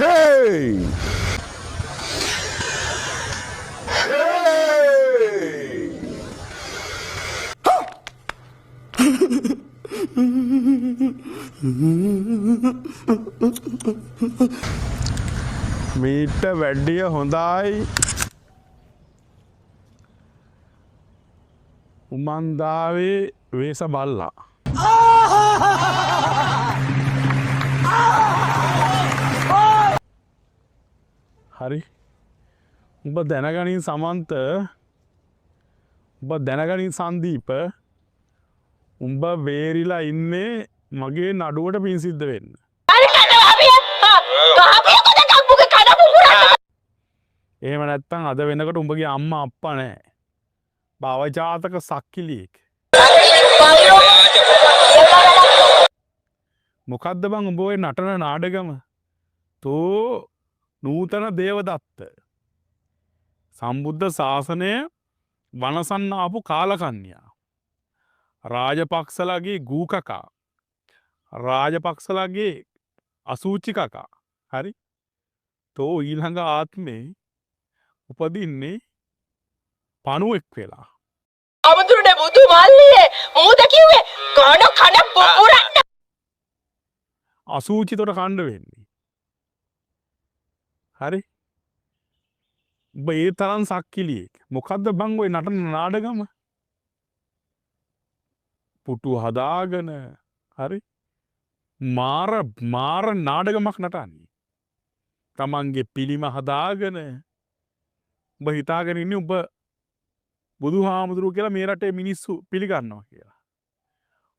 Hey! මීට වැඩිය හොඳයි උමන්දාවේ වේස බල්ලා. හරි උඹ දැනගනින් සමන්ත උඹ දැනගනින් සන්දීප උඹ වේරිලා ඉන්නේ මගේ නඩුවට පින් සිද්ධ වෙන්න. එහෙම නැත්තම් අද වෙනකොට උඹගේ අම්මා අප්පා නැහැ. භවජාතක සක්කිලියෙක්. මොකද්ද බං උඹ ඔය නටන නාඩගම? තෝ නූතන දේවදත්ත. සම්බුද්ධ ශාසනය වනසන්න ආපු කාලකන්‍යා. රාජපක්ෂලගේ ගූකකා. රාජපක්ෂලගේ අසූචි කකා. හරි? තෝ ඊළඟ ආත්මේ උපදින්නේ පණුවෙක් වෙලා. අමුතුනේ බුදු මල්ලියේ මූද කිව්වේ කන කන පුපුරන්න. අසූචිතොට කණ්ඩ වෙන්නේ. හරි? උඹ ඒ තරම් සක්කිලියෙක්. මොකද්ද බං ඔය නටන නාඩගම? පුටු හදාගෙන හරි? මාර නාඩගමක් නටන්නේ. තමන්ගේ පිළිම හදාගෙන උඹ හිතාගෙන ඉන්නේ උඹ බුදුහාමුදුරුවෝ කියලා මේ රටේ මිනිස්සු පිළිගන්නවා කියලා.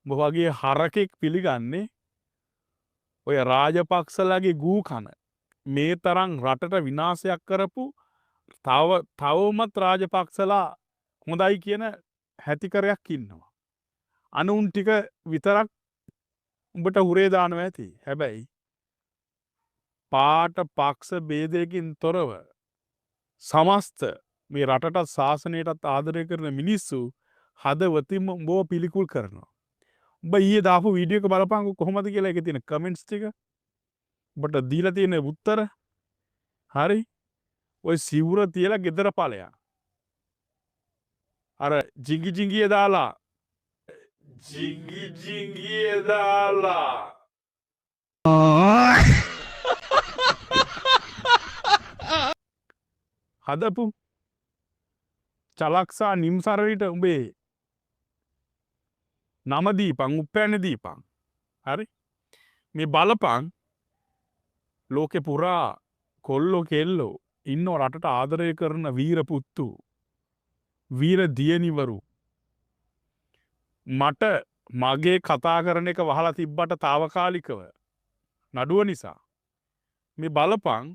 උඹ වගේ හරකෙක් පිළිගන්නේ ඔය රාජපක්ෂලගේ ගූ කන. මේ තරම් රටට විනාශයක් කරපු තවමත් රාජපක්ෂලා හොඳයි කියන හැතිකරයක් ඉන්නවා. අනුන් ටික විතරක් උඹට හුරේ දානවා ඇති. හැබැයි පාට පක්ෂ ભેදයකින් තොරව සමස්ත මේ රටටත් ශාසනයටත් ආදරය කරන මිනිස්සු හදවතින්ම උඹව පිළිකුල් කරනවා. උඹ ඊයේ දාපු වීඩියෝ එක බලපංකො කොහොමද කියලා ඒකේ තියෙන කමෙන්ට්ස් ටික. උඹට දීලා තියෙන උත්තර හරි? ඔය සිවුර තියලා ගෙදර ඵලයන්. අර ජිංගි දාලා හදපු චලක්සා නිම්සරවිට උඹේ නම දීපන් උප්පැන්න දීපන්. හරි? මේ බලපන් ලෝකෙ පුරා කොල්ලෝ කෙල්ලෝ ඉන්නෝ රටට ආදරය කරන වීර පුත්තු වීර දියණිවරු මට මගේ කතා කරන එක වහලා තිබ්බට తాවකාලිකව නඩුව නිසා මේ බලපං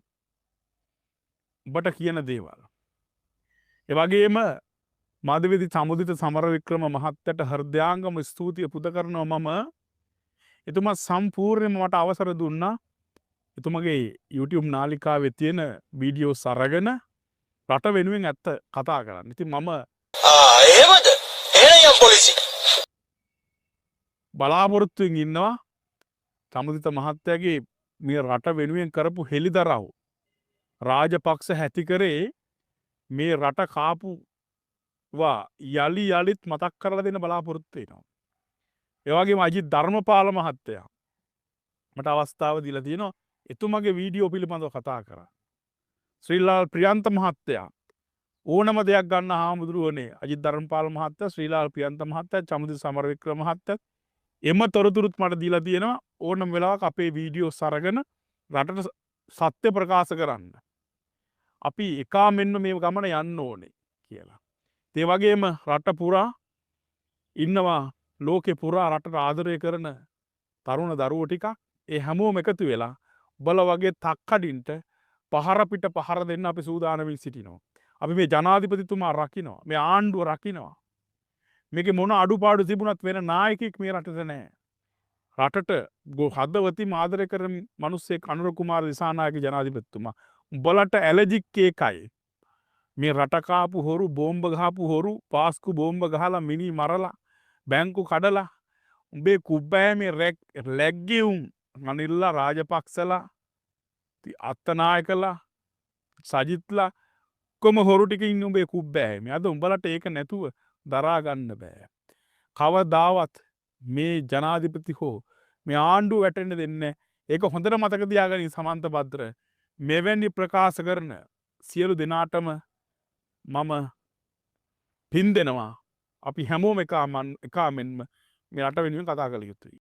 උඹට කියන දේවල්. ඒ වගේම මාධවිදි සමුදිත සමරවික්‍රම මහත්තයට හෘදයාංගම ස්තුතිය පුද කරනවා. මම එතුමා සම්පූර්ණයෙන්ම මට අවසර දුන්නා එතුමගේ YouTube නාලිකාවේ තියෙන වීඩියෝස් අරගෙන රට වෙනුවෙන් ඇත්ත කතා කරන්න. ඉතින් මම එහෙමද? එහෙනම් පොලිසිය බලාපොරොත්තුවෙන් ඉන්නවා සමුදිත මහත්තයාගේ මේ රට වෙනුවෙන් කරපු හෙළිදරව් රාජපක්ෂ හැතිකරේ මේ රට කාපුවා යලි යලිත් මතක් කරලා දෙන්න බලාපොරොත්තු වෙනවා. ඒ වගේම අජිත් ධර්මපාල මහත්තයා මට අවස්ථාව දීලා තියෙනවා එතුමගේ වීඩියෝ පිළිබඳව කතා කරා. ශ්‍රීලාල් ප්‍රියන්ත මහත්තයා ඕනම දෙයක් ගන්න හාමුදුරුවනේ අජිත් ධර්මපාල මහත්තයා ශ්‍රීලාල් ප්‍රියන්ත මහත්තයා චමුදිත සමරවික්‍රම මහත්තයා එම තොරතුරුත් මට දීලා තියෙනවා ඕනම වෙලාවක අපේ වීඩියෝස් අරගෙන රටට සත්‍ය ප්‍රකාශ කරන්න. අපි එකා මෙන්න මේ ගමන යන්න ඕනේ කියලා. ඒ වගේම රට පුරා ඉන්නවා ලෝකෙ පුරා රටට ආදරය කරන තරුණ දරුවෝ ටිකක්. ඒ හැමෝම එකතු වෙලා බල වගේ තක්කඩින්ට පහර පිට පහර දෙන්න අපි සූදානමින් සිටිනවා. අපි මේ ජනාධිපතිතුමා රකින්නවා. මේ ආණ්ඩුව රකින්නවා. මේකේ මොන අඩුපාඩු තිබුණත් වෙන නායකයෙක් මේ රටට නැහැ. රටට හදවතින් ආදරය කරන මිනිස්සෙක් අනුර කුමාර දිසානායක ජනාධිපතිතුමා. උඹලට ඇලර්ජික් එකයි. මේ රට කාපු හොරු බෝම්බ ගහපු හොරු පාස්කු බෝම්බ ගහලා මිනි මරලා බැංකු කඩලා උඹේ කුබ්බෑමේ ලැග්ගේ උන් අනිල්ලා රාජපක්ෂලා අත්තනායකලා සජිත්ලා කොම හොරු ටිකින් උඹේ කුබ්බෑම අද උඹලට ඒක නැතුව දරාගන්න බෑ. කවදාවත් මේ ජනාධිපති හෝ මේ ආණ්ඩුව වැටෙන්ට දෙන්න ඒක හොඳට මතකතියාගනි සමන්ත බද්‍ර මෙවැනි ප්‍රකාශ කරන සියලු දෙනාටම මම පින් දෙනවා අපි හැමෝම එකා මෙන්ම මේ රට වෙනුවෙන් කතා කළ යුතුයි.